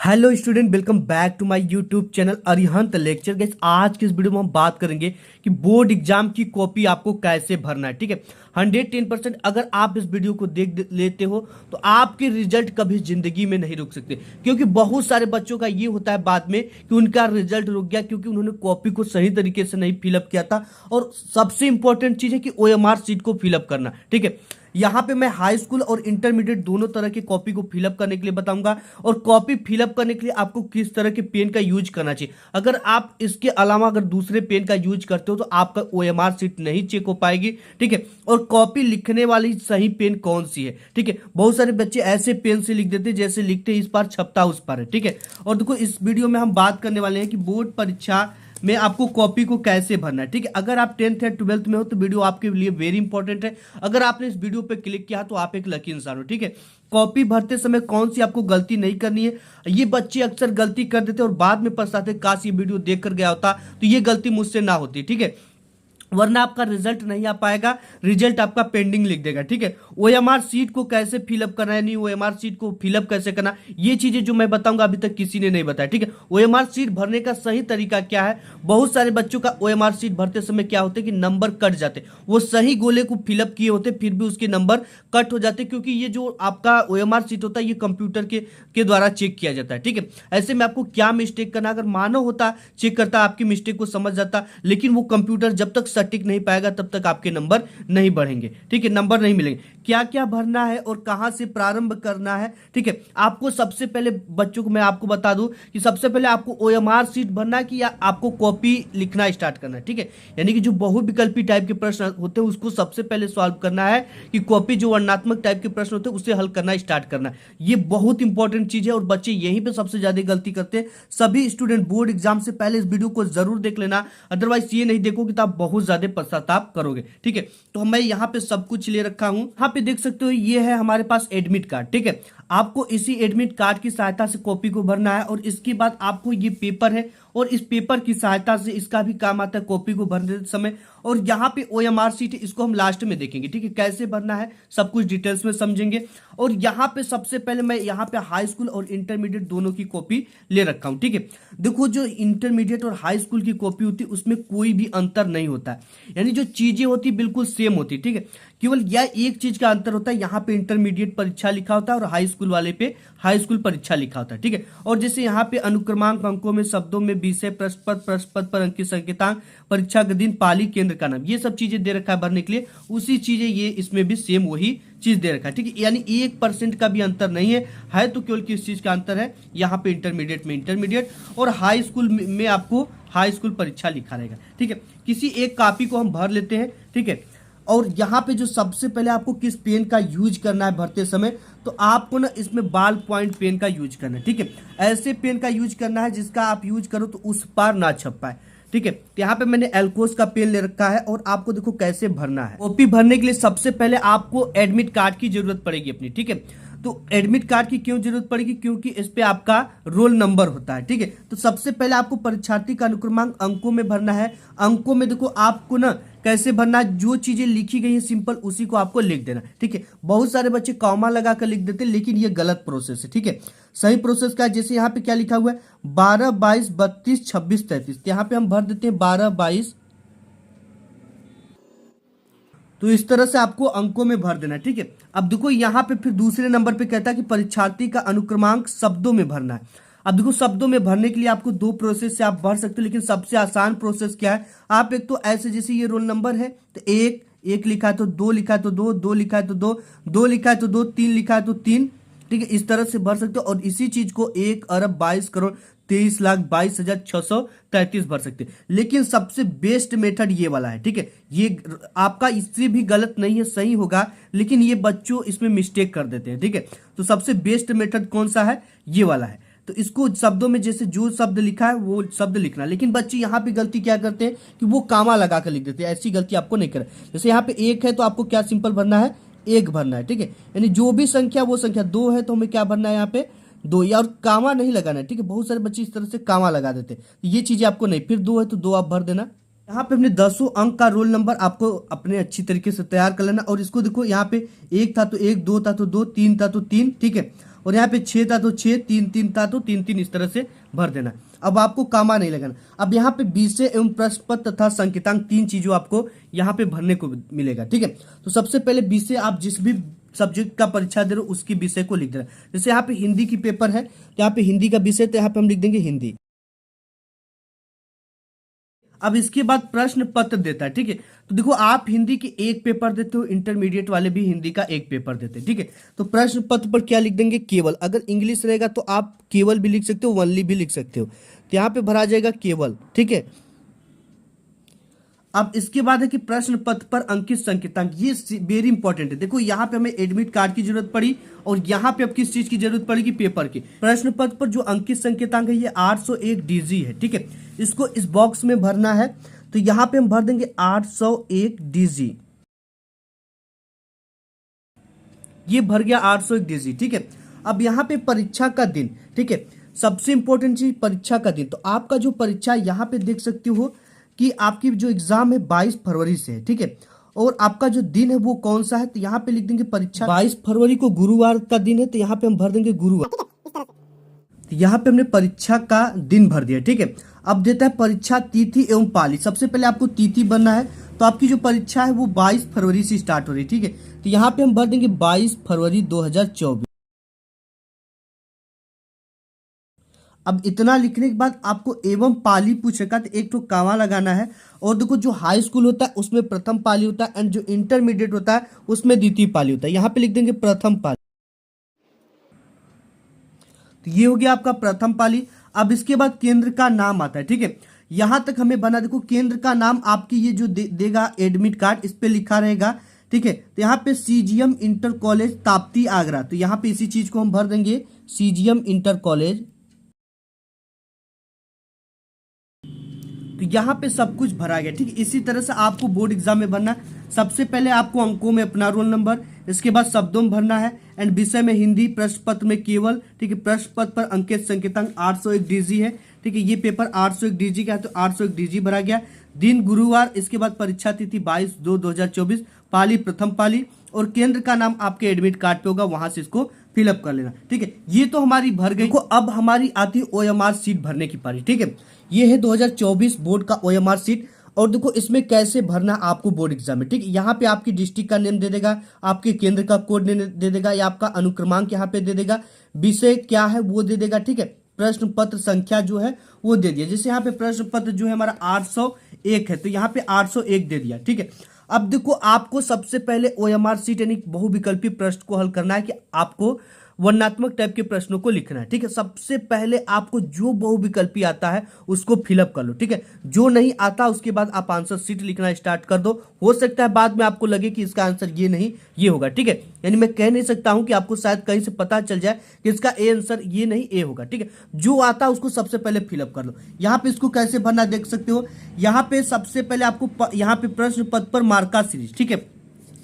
Hello student, welcome back to my YouTube channel Arihant lecture. Guys, आज के इस video में हम बात करेंगे कि बोर्ड एग्जाम की कॉपी आपको कैसे भरना है। ठीक है, 110% अगर आप इस वीडियो को देख लेते हो तो आपके रिजल्ट कभी जिंदगी में नहीं रुक सकते, क्योंकि बहुत सारे बच्चों का ये होता है बाद में कि उनका रिजल्ट रुक गया क्योंकि उन्होंने कॉपी को सही तरीके से नहीं फिलअप किया था। और सबसे इंपॉर्टेंट चीज है कि ओएमआर सीट को फिलअप करना। ठीक है, यहाँ पे मैं हाई स्कूल और इंटरमीडिएट दोनों तरह की कॉपी को फिलअप करने के लिए बताऊंगा, और कॉपी फिलअप करने के लिए आपको किस तरह के पेन का यूज करना चाहिए। अगर आप इसके अलावा अगर दूसरे पेन का यूज करते हो तो आपका ओएमआर सीट नहीं चेक हो पाएगी। ठीक है, और कॉपी लिखने वाली सही पेन कौन सी है। ठीक है, बहुत सारे बच्चे ऐसे पेन से लिख देते हैं जैसे लिखते इस पार छपता उस पार है। ठीक है, और देखो इस वीडियो में हम बात करने वाले हैं कि बोर्ड परीक्षा में आपको कॉपी को कैसे भरना है। ठीक है, अगर आप 10th या 12th में हो तो वीडियो आपके लिए वेरी इंपॉर्टेंट है। अगर आपने इस वीडियो पे क्लिक किया तो आप एक लकी इंसान हो। ठीक है, कॉपी भरते समय कौन सी आपको गलती नहीं करनी है। ये बच्चे अक्सर गलती कर देते और बाद में पछताते, काश ये वीडियो देख कर गया होता तो ये गलती मुझसे ना होती। ठीक है, वरना आपका रिजल्ट नहीं आ पाएगा, रिजल्ट आपका पेंडिंग लिख देगा। ठीक है, ओएमआर सीट को कैसे फिलअप करना है, नहीं ओएमआर सीट को फिलअप कैसे करना, ये चीजें जो मैं बताऊंगा अभी तक किसी ने नहीं बताया। ठीक है, ओएमआर सीट भरने का सही तरीका क्या है। बहुत सारे बच्चों का ओएमआर सीट भरते समय क्या होता है कि नंबर कट जाते, वो सही गोले को फिलअप किए होते फिर भी उसके नंबर कट हो जाते, क्योंकि ये जो आपका ओएमआर सीट होता है ये कंप्यूटर के द्वारा चेक किया जाता है। ठीक है, ऐसे में आपको क्या मिस्टेक करना, अगर मानव होता चेक करता आपकी मिस्टेक को समझ जाता, लेकिन वो कंप्यूटर जब तक सटीक नहीं पाएगा तब तक आपके नंबर नहीं बढ़ेंगे। ठीक है, नंबर नहीं मिलेंगे। क्या क्या भरना है और कहां से प्रारंभ करना है। ठीक है, आपको सबसे पहले बच्चों को मैं आपको बता दूं कि सबसे पहले आपको ओएमआर सीट भरना है कि या आपको कॉपी लिखना स्टार्ट करना है। ठीक है, यानी कि जो बहुविकल्पी टाइप के प्रश्न होते हैं उसको सबसे पहले सॉल्व करना है, कि कॉपी जो वर्णनात्मक टाइप के प्रश्न होते हैं उसे हल करना स्टार्ट करना है। ये बहुत इंपॉर्टेंट चीज है और बच्चे यहीं पे सबसे ज्यादा गलती करते हैं। सभी स्टूडेंट बोर्ड एग्जाम से पहले इस वीडियो को जरूर देख लेना, अदरवाइज ये नहीं देखोगे तो आप बहुत ज्यादा पश्चाताप करोगे। ठीक है, तो मैं यहाँ पे सब कुछ ले रखा हूं। यहाँ पे देख सकते हो ये है हमारे पास एडमिट कार्ड। ठीक है, आपको इसी एडमिट कार्ड की सहायता से कॉपी को भरना है, और इसके बाद आपको ये पेपर है और इस पेपर की सहायता से इसका भी काम आता है कॉपी को भरने समय। और यहाँ पे ओएमआर सीट इसको हम लास्ट में देखेंगे। ठीक है, कैसे भरना है सब कुछ डिटेल्स में समझेंगे। और यहाँ पे सबसे पहले मैं यहाँ पे हाई स्कूल और इंटरमीडिएट दोनों की कॉपी ले रखा हूँ। ठीक है, देखो जो इंटरमीडिएट और हाई स्कूल की कॉपी होती है उसमें कोई भी अंतर नहीं होता है, यानी जो चीजें होती बिल्कुल सेम होती। ठीक है, केवल यह एक चीज का अंतर होता है, यहाँ पे इंटरमीडिएट परीक्षा लिखा होता है और हाई स्कूल वाले पे हाई स्कूल परीक्षा लिखा होता है। ठीक है, और जैसे यहाँ पे अनुक्रमांक अंकों में, शब्दों में, विषय, प्रश्न पत्र पर अंकित संकेतांक, परीक्षा का दिन, पाली, केंद्र का नाम, ये सब चीजें दे रखा है भरने के लिए, उसी चीजें ये इसमें भी सेम वही चीज दे रखा है। ठीक है, यानी 1% का भी अंतर नहीं है तो केवल किस चीज का अंतर है, यहाँ पे इंटरमीडिएट में इंटरमीडिएट और हाई स्कूल में आपको हाई स्कूल परीक्षा लिखा रहेगा। ठीक है, किसी एक कॉपी को हम भर लेते हैं। ठीक है, और यहाँ पे जो सबसे पहले आपको किस पेन का यूज करना है भरते समय, तो आपको ना इसमें बॉल पॉइंट पेन का यूज करना है। ठीक है, ऐसे पेन का यूज करना है जिसका आप यूज करो तो उस पार ना छप पाए। ठीक है, यहाँ पे मैंने एल्कोस का पेन ले रखा है और आपको देखो कैसे भरना है। कॉपी भरने के लिए सबसे पहले आपको एडमिट कार्ड की जरूरत पड़ेगी अपनी। ठीक है, तो एडमिट कार्ड की क्यों जरूरत पड़ेगी, क्योंकि इस पे आपका रोल नंबर होता है। ठीक है, तो सबसे पहले आपको परीक्षार्थी का अनुक्रमांक अंकों में भरना है। अंकों में देखो आपको ना कैसे भरना है, जो चीजें लिखी गई है सिंपल उसी को आपको लिख देना। ठीक है, बहुत सारे बच्चे कॉमा लगा कर लिख देते हैं, लेकिन ये गलत प्रोसेस है। ठीक है, सही प्रोसेस का है, जैसे यहाँ पे क्या लिखा हुआ है 12, 22, 32, 26, 33, यहाँ पे हम भर देते हैं 12, 22, तो इस तरह से आपको अंकों में भर देना है। ठीक है, अब देखो यहाँ पे फिर दूसरे नंबर पे कहता है कि परीक्षार्थी का अनुक्रमांक शब्दों में भरना है। अब देखो शब्दों में भरने के लिए आपको दो प्रोसेस से आप भर सकते हो, लेकिन सबसे आसान प्रोसेस क्या है, आप एक तो ऐसे जैसे ये रोल नंबर है तो एक लिखा है तो दो लिखा है तो दो लिखा है तो दो लिखा है तो दो, तीन लिखा है तो तीन। ठीक है, इस तरह से भर सकते हो, और इसी चीज को 1,22,23,22,633 भर सकते हैं। लेकिन सबसे बेस्ट मेथड ये वाला है। ठीक है, ये आपका इससे भी गलत नहीं है, सही होगा, लेकिन ये बच्चों इसमें मिस्टेक कर देते हैं। ठीक है, तो सबसे बेस्ट मेथड कौन सा है, ये वाला है। तो इसको शब्दों में जैसे जो शब्द लिखा है वो शब्द लिखना, लेकिन बच्चे यहाँ पे गलती क्या करते हैं कि वो कामा लगा कर लिख देते हैं। ऐसी गलती आपको नहीं करना। जैसे यहाँ पे एक है तो आपको क्या सिंपल भरना है, एक भरना है। ठीक है, यानी जो भी संख्या वो संख्या, दो है तो हमें क्या भरना है यहाँ पे दो, या और कामा नहीं लगाना है। ठीक है, बहुत सारे बच्चे इस तरह से कामा लगा देते हैं, ये चीजें आपको नहीं। फिर दो है तो दो आप भर देना। यहाँ पे अपने 10 अंक का रोल नंबर आपको अपने अच्छी तरीके से तैयार कर लेना, और इसको देखो यहाँ पे एक था तो एक, दो था तो दो, तीन था तो तीन। ठीक है, और यहाँ पे 6 था तो 6, 3 3 था तो 3 3 इस तरह से भर देना। अब आपको कामा नहीं लगाना। अब यहाँ पे विषय एवं प्रश्न पत्र तथा संकेतांक 3 चीजों आपको यहाँ पे भरने को मिलेगा, ठीक है। तो सबसे पहले विषय, आप जिस भी सब्जेक्ट का परीक्षा दे रहे हो उसकी विषय को लिख देना। जैसे यहाँ पे हिंदी की पेपर है, तो यहाँ पे हिंदी का विषय, तो यहाँ पे हम लिख देंगे हिंदी। अब इसके बाद प्रश्न पत्र देता है, ठीक है। तो देखो, आप हिंदी के एक पेपर देते हो, इंटरमीडिएट वाले भी हिंदी का एक पेपर देते हैं, ठीक है। तो प्रश्न पत्र पर क्या लिख देंगे? केवल। अगर इंग्लिश रहेगा तो आप केवल भी लिख सकते हो, ओनली भी लिख सकते हो। तो यहाँ पे भरा जाएगा केवल, ठीक है। अब इसके बाद है कि प्रश्न पत्र पर अंकित संकेतांक, ये वेरी इंपॉर्टेंट है। देखो, यहाँ पे हमें एडमिट कार्ड की जरूरत पड़ी और यहाँ पे अब किस चीज की जरूरत पड़ेगी? पेपर की। प्रश्न पत्र पर जो अंकित संकेतांक है ये 801 डीजी है, ठीक है। इसको इस बॉक्स में भरना है, तो यहाँ पे हम भर देंगे 801 डीजी। ये भर गया 801 डीजी, ठीक है। अब यहाँ पे परीक्षा का दिन, ठीक है। सबसे इंपॉर्टेंट चीज परीक्षा का दिन। तो आपका जो परीक्षा यहाँ पे देख सकते हो कि आपकी जो एग्जाम है 22 फरवरी से है, ठीक है। और आपका जो दिन है वो कौन सा है? तो यहाँ पे लिख देंगे परीक्षा 22 फरवरी को गुरुवार का दिन है, तो यहाँ पे हम भर देंगे गुरुवार। तो यहाँ पे हमने परीक्षा का दिन भर दिया, ठीक है। अब देता है परीक्षा तिथि एवं पाली। सबसे पहले आपको तिथि बनना है, तो आपकी जो परीक्षा है वो 22 फरवरी से स्टार्ट हो रही है, ठीक है। तो यहाँ पे हम भर देंगे 22 फरवरी 2024। अब इतना लिखने के बाद आपको एवं पाली पूछेगा, तो एक तो कामा लगाना है। और देखो, जो हाई स्कूल होता है उसमें प्रथम पाली होता है, एंड जो इंटरमीडिएट होता है उसमें द्वितीय पाली होता है। यहाँ पे लिख देंगे प्रथम पाली। तो ये हो गया आपका प्रथम पाली। अब इसके बाद केंद्र का नाम आता है, ठीक है। यहां तक हमें बना, देखो केंद्र का नाम आपकी ये जो देगा एडमिट कार्ड, इस पे लिखा रहेगा, ठीक है। तो यहाँ पे CGM inter college Tapti Agra, तो यहाँ पे इसी चीज को हम भर देंगे, सीजीएम इंटर कॉलेज। तो यहाँ पे सब कुछ भरा गया, ठीक है। इसी तरह से आपको बोर्ड एग्जाम में भरना। सबसे पहले आपको अंकों में अपना रोल नंबर, इसके बाद शब्दों में भरना है, एंड विषय में हिंदी, प्रश्न पत्र में केवल, ठीक है। प्रश्न पत्र पर अंकित संकेतांक 801 डीजी है, ठीक है। ये पेपर 801 डीजी का है, तो 801 डीजी भरा गया। दिन गुरुवार, इसके बाद परीक्षा तिथि 22/2/2024, पाली प्रथम पाली, और केंद्र का नाम आपके एडमिट कार्ड पे होगा, वहां से इसको फिलअप कर लेना, ठीक है। ये तो हमारी भर गई। अब हमारी आती है ओएमआर सीट भरने की पारी, ठीक है। ये है 2024 बोर्ड का ओएमआर सीट। और देखो इसमें कैसे भरना आपको बोर्ड एग्जाम में, ठीक है। यहाँ पे आपकी डिस्ट्रिक्ट का नेम दे देगा, आपके केंद्र का कोड दे देगा, या आपका अनुक्रमांक यहाँ पे दे देगा, विषय क्या है वो दे देगा, ठीक है। प्रश्न पत्र संख्या जो है वो दे दिया। जैसे यहाँ पे प्रश्न पत्र जो है हमारा 801 है, तो यहाँ पे 801 दे दिया, ठीक है। अब देखो, आपको सबसे पहले ओएमआर सीट यानी बहुविकल्पी प्रश्न को हल करना है, कि आपको वर्णनात्मक टाइप के प्रश्नों को लिखना है, ठीक है। सबसे पहले आपको जो बहुविकल्पी आता है उसको फिलअप कर लो, ठीक है। जो नहीं आता उसके बाद आप आंसर सीट लिखना स्टार्ट कर दो। हो सकता है बाद में आपको लगे कि इसका आंसर ये नहीं ये होगा, ठीक है। यानी मैं कह नहीं सकता हूं कि आपको शायद कहीं से पता चल जाए कि इसका ए आंसर ये नहीं ए होगा, ठीक है। जो आता है उसको सबसे पहले फिलअप कर लो। यहाँ पे इसको कैसे भरना देख सकते हो। यहाँ पे सबसे पहले आपको यहाँ पे प्रश्न पत्र पर मार्का सीरीज, ठीक है।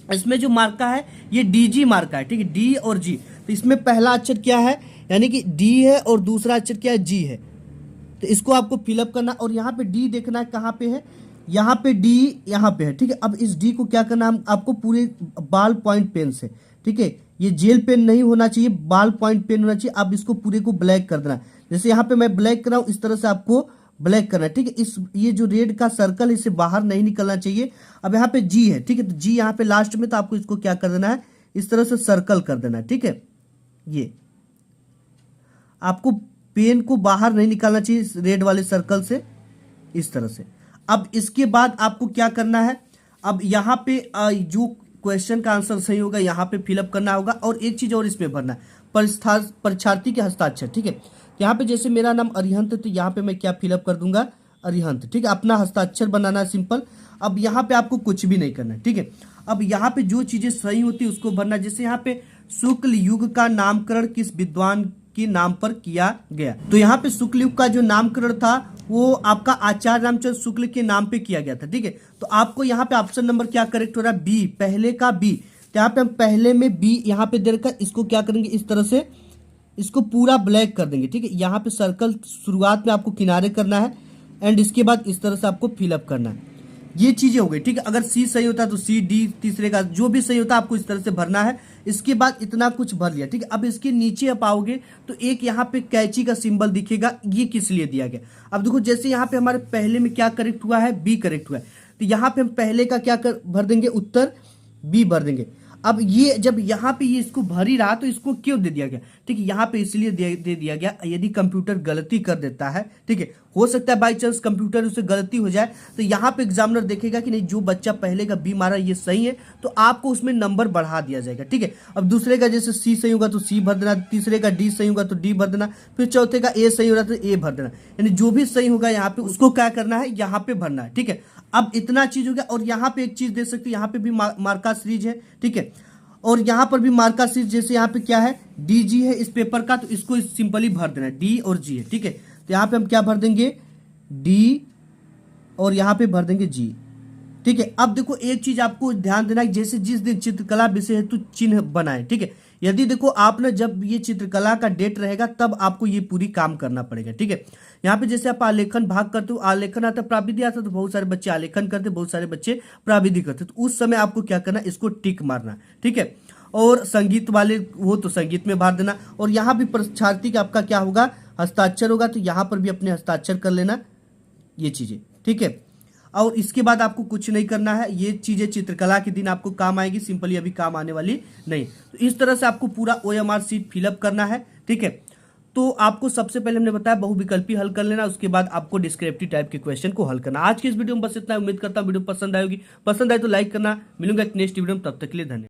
इसमें जो मार्का है ये डीजी मार्का है, ठीक है, डी और जी। तो इसमें पहला अक्षर क्या है, यानी कि डी है, और दूसरा अक्षर क्या है, जी है। तो इसको आपको फिलअप करना, और यहाँ पे डी देखना है कहाँ पे है, यहाँ पे डी यहाँ पे है, ठीक है। अब इस डी को क्या करना है, आपको पूरे बाल पॉइंट पेन से, ठीक है, ये जेल पेन नहीं होना चाहिए, बाल पॉइंट पेन होना चाहिए। अब इसको पूरे को ब्लैक कर देना। जैसे यहाँ पे मैं ब्लैक कर रहा हूँ, इस तरह से आपको ब्लैक करना है, ठीक है। इस ये जो रेड का सर्कल इससे बाहर नहीं निकलना चाहिए। अब यहाँ पे जी है, ठीक है, तो जी यहाँ पे लास्ट में, तो आपको इसको क्या कर देना है, इस तरह से सर्कल कर देना है, ठीक है। ये आपको पेन को बाहर नहीं निकालना चाहिए इस रेड वाले सर्कल से, इस तरह से। अब इसके बाद आपको क्या करना है, अब यहाँ पे जो क्वेश्चन का आंसर सही होगा यहाँ पे फिलअप करना होगा। और एक चीज और इसमें भरना है, परीक्षार्थी के हस्ताक्षर, ठीक है। यहाँ पे जैसे मेरा नाम अरिहंत, तो यहाँ पे मैं क्या फिलअप कर दूंगा, अरिहंत, ठीक है। अपना हस्ताक्षर बनाना है सिंपल। अब यहाँ पे आपको कुछ भी नहीं करना है, ठीक है। अब यहाँ पे जो चीजें सही होती है उसको भरना। जैसे यहाँ पे शुक्ल युग का नामकरण किस विद्वान के नाम पर किया गया, तो यहाँ पे शुक्ल युग का जो नामकरण था वो आपका आचार्य रामचंद्र शुक्ल के नाम पे किया गया था, ठीक है। तो आपको यहाँ पे ऑप्शन नंबर क्या करेक्ट हो रहा है, बी, पहले का बी। तो यहाँ पे हम पहले में बी यहाँ पे दे रखा, इसको क्या करेंगे, इस तरह से इसको पूरा ब्लैक कर देंगे, ठीक है। यहाँ पे सर्कल शुरुआत में आपको किनारे करना है, एंड इसके बाद इस तरह से आपको फिलअप करना है। ये चीजें हो गई, ठीक है। अगर सी सही होता है तो सी, डी तीसरे का जो भी सही होता है आपको इस तरह से भरना है। इसके बाद इतना कुछ भर लिया, ठीक है। अब इसके नीचे आप आओगे तो एक यहाँ पे कैंची का सिंबल दिखेगा, ये किस लिए दिया गया। अब देखो जैसे यहाँ पे हमारे पहले में क्या करेक्ट हुआ है, बी करेक्ट हुआ है, तो यहाँ पे हम पहले का क्या भर देंगे, उत्तर बी भर देंगे। अब ये जब यहाँ पे ये इसको भर ही रहा तो इसको क्यों दे दिया गया, ठीक है, यहाँ पे इसलिए दे दिया गया यदि कंप्यूटर गलती कर देता है, ठीक है, हो सकता है बाई चांस कंप्यूटर उससे गलती हो जाए, तो यहाँ पे एग्जामिनर देखेगा कि नहीं जो बच्चा पहले का बी मारा ये सही है, तो आपको उसमें नंबर बढ़ा दिया जाएगा, ठीक है। अब दूसरे का जैसे सी सही होगा तो सी भर देना, तीसरे का डी सही होगा तो डी भर देना, फिर चौथे का ए सही होगा तो ए भर देना, यानी जो भी सही होगा यहाँ पे उसको क्या करना है, यहाँ पे भरना है, ठीक है। अब इतना चीज हो गया। और यहाँ पे एक चीज दे सकते, यहाँ पे भी मार्का सीरीज है, ठीक है, और यहाँ पर भी मार्का सीरीज, जैसे यहाँ पे क्या है, डी जी है इस पेपर का, तो इसको सिंपली भर देना है, डी और जी है, ठीक है। तो यहाँ पे हम क्या भर देंगे, डी और यहाँ पे भर देंगे जी, ठीक है। अब देखो एक चीज आपको ध्यान देना है, जैसे जिस दिन चित्रकला विषय हेतु चिन्ह बनाए, ठीक है, यदि देखो आपने जब ये चित्रकला का डेट रहेगा तब आपको ये पूरी काम करना पड़ेगा, ठीक है। यहाँ पे जैसे आप आलेखन भाग करते हो, आलेखन आता प्राविधि आता, तो बहुत सारे बच्चे आलेखन करते, बहुत सारे बच्चे प्राविधि करते, तो उस समय आपको क्या करना, इसको टिक मारना, ठीक है। और संगीत वाले वो तो संगीत में भर देना। और यहाँ भी परीक्षार्थी का आपका क्या होगा, हस्ताक्षर होगा, तो यहाँ पर भी अपने हस्ताक्षर कर लेना, ये चीजें, ठीक है। और इसके बाद आपको कुछ नहीं करना है, ये चीजें चित्रकला के दिन आपको काम आएगी, सिंपली अभी काम आने वाली नहीं। तो इस तरह से आपको पूरा OMR शीट फिलअप करना है, ठीक है। तो आपको सबसे पहले हमने बताया बहुविकल्पी हल कर लेना, उसके बाद आपको डिस्क्रिप्टिव टाइप के क्वेश्चन को हल करना। आज की इस वीडियो में बस इतना, उम्मीद करता हूं वीडियो पसंद आएगी, पसंद आए तो लाइक करना। मिलूंगा एक नेक्स्ट वीडियो में, तब तक के लिए धन्यवाद।